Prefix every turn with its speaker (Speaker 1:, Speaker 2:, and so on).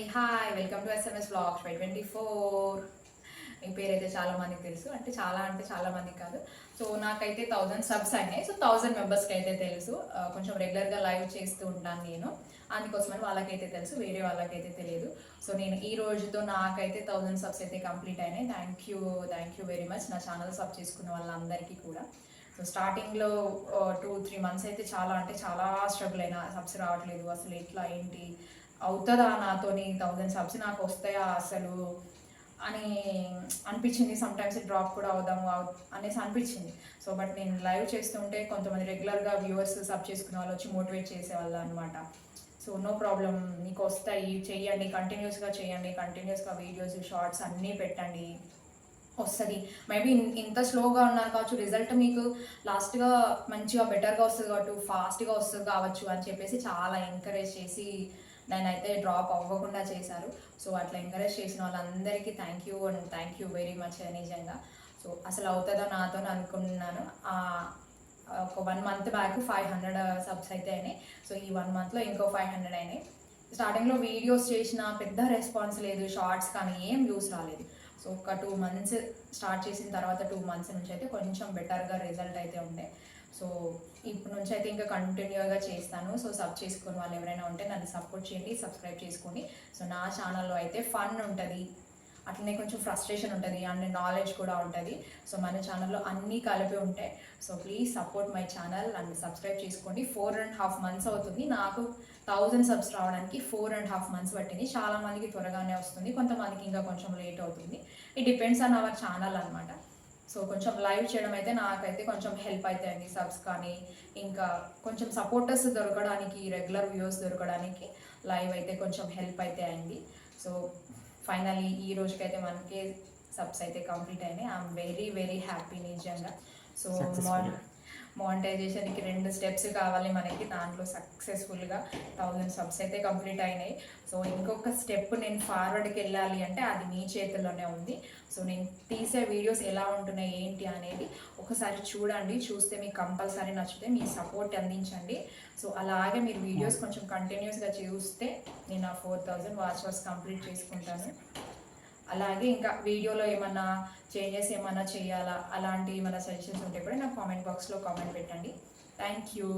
Speaker 1: Hi welcome to SMS vlogs 2024. మీ పేరైతే చాలా మందికి తెలుసు, అంటే చాలా మందికి కాదు. సో నాకైతే 1000 సబ్స్ అయినాయి. సో 1000 మెంబర్స్కి అయితే తెలుసు. కొంచెం రెగ్యులర్గా లైవ్ చేస్తూ ఉంటాను నేను, అందుకోసమని వాళ్ళకైతే తెలుసు, వేరే వాళ్ళకైతే తెలియదు. సో నేను ఈ రోజుతో నాకైతే 1000 సబ్స్ అయితే కంప్లీట్ అయినాయి. థ్యాంక్ యూ వెరీ మచ్ నా ఛానల్ సబ్ చేసుకున్న వాళ్ళందరికీ కూడా. సో స్టార్టింగ్లో 2-3 మంత్స్ అయితే చాలా స్ట్రగుల్ అయినా, సబ్స్ రావట్లేదు, అసలు ఎట్లా ఏంటి అవుతుందా నాతోని 1000 సబ్స్ నాకు వస్తాయా అసలు అని అనిపించింది. సమ్టైమ్స్ డ్రాప్ కూడా అవుదాము అనేసి అనిపించింది. సో బట్ నేను లైవ్ చేస్తుంటే కొంతమంది రెగ్యులర్గా వ్యూవర్స్ సబ్ చేసుకునే వాళ్ళు వచ్చి మోటివేట్ చేసేవాళ్ళు అనమాట. సో నో ప్రాబ్లం, నీకు వస్తాయి, చెయ్యండి, కంటిన్యూస్గా వీడియోస్ షార్ట్స్ అన్నీ పెట్టండి, వస్తుంది. మేబీ ఇంత స్లోగా ఉన్నారు కావచ్చు, రిజల్ట్ మీకు లాస్ట్గా మంచిగా బెటర్గా వస్తుంది కావచ్చు, ఫాస్ట్గా వస్తుంది కావచ్చు అని చెప్పేసి చాలా ఎంకరేజ్ చేసి నేనైతే డ్రాప్ అవ్వకుండా చేశారు. సో అట్లా ఎంకరేజ్ చేసిన వాళ్ళందరికీ థ్యాంక్ యూ వెరీ మచ్ నిజంగా. సో అసలు అవుతుందో నాతో అనుకున్నాను. ఒక 1 మంత్ బ్యాక్ 500 సబ్స్ అయితే అయినాయి. సో ఈ 1 మంత్లో ఇంకో 500 అయినాయి. స్టార్టింగ్లో వీడియోస్ చేసిన పెద్ద రెస్పాన్స్ లేదు, షార్ట్స్ కానీ ఏం వ్యూస్ రాలేదు. సో ఒక 2 మంత్స్ స్టార్ట్ చేసిన తర్వాత 2 మంత్స్ నుంచి అయితే కొంచెం బెటర్గా రిజల్ట్ అయితే ఉండే. సో ఇప్పటి నుంచి అయితే ఇంకా కంటిన్యూగా చేస్తాను. సో సబ్ చేసుకుని వాళ్ళు ఎవరైనా ఉంటే నన్ను సపోర్ట్ చేయండి, సబ్స్క్రైబ్ చేసుకోండి. సో నా ఛానల్లో అయితే ఫన్ ఉంటుంది, అట్లనే కొంచెం ఫ్రస్ట్రేషన్ ఉంటుంది అండ్ నాలెడ్జ్ కూడా ఉంటుంది. సో మన ఛానల్లో అన్నీ కలిపి ఉంటాయి. So please support my channel and subscribe చేసుకోండి. 4.5 మంత్స్ అవుతుంది నాకు 1000 సబ్స్ రావడానికి. 4.5 మంత్స్ పట్టింది. చాలామందికి త్వరగానే వస్తుంది, కొంతమందికి ఇంకా కొంచెం లేట్ అవుతుంది. It depends on our channel అనమాట. సో కొంచెం లైవ్ చేయడం అయితే నాకైతే కొంచెం హెల్ప్ అవుతాయండి, సబ్స్ కానీ ఇంకా కొంచెం సపోర్టర్స్ దొరకడానికి, రెగ్యులర్ వ్యూస్ దొరకడానికి లైవ్ అయితే కొంచెం హెల్ప్ అయితే అయింది. సో ఫైనలీ ఈ రోజుకైతే మనకి సబ్స్ అయితే కంప్లీట్ అయినాయి. ఐఎమ్ వెరీ హ్యాపీ నిజంగా. సో మానిటైజేషన్కి 2 స్టెప్స్ కావాలి మనకి, దాంట్లో సక్సెస్ఫుల్గా 1000 సబ్స్ అయితే కంప్లీట్ అయినాయి. సో ఇంకొక స్టెప్ నేను ఫార్వర్డ్కి వెళ్ళాలి అంటే అది మీ చేతుల్లోనే ఉంది. సో నేను తీసే వీడియోస్ ఎలా ఉంటున్నాయి ఏంటి అనేది ఒకసారి చూడండి. చూస్తే మీకు కంపల్సరీ నచ్చితే మీ సపోర్ట్ అందించండి. సో అలాగే మీరు వీడియోస్ కొంచెం కంటిన్యూస్గా చూస్తే నేను ఆ 4000 వాచ్ అవర్స్ కంప్లీట్ చేసుకుంటాను. అలాగే ఇంకా వీడియోలో ఏమన్నా చేంజెస్ ఏమన్నా చేయాలా, అలాంటి ఏమైనా సజెషన్స్ ఉంటే కూడా నాకు కామెంట్ బాక్స్లో కామెంట్ పెట్టండి. Thank you.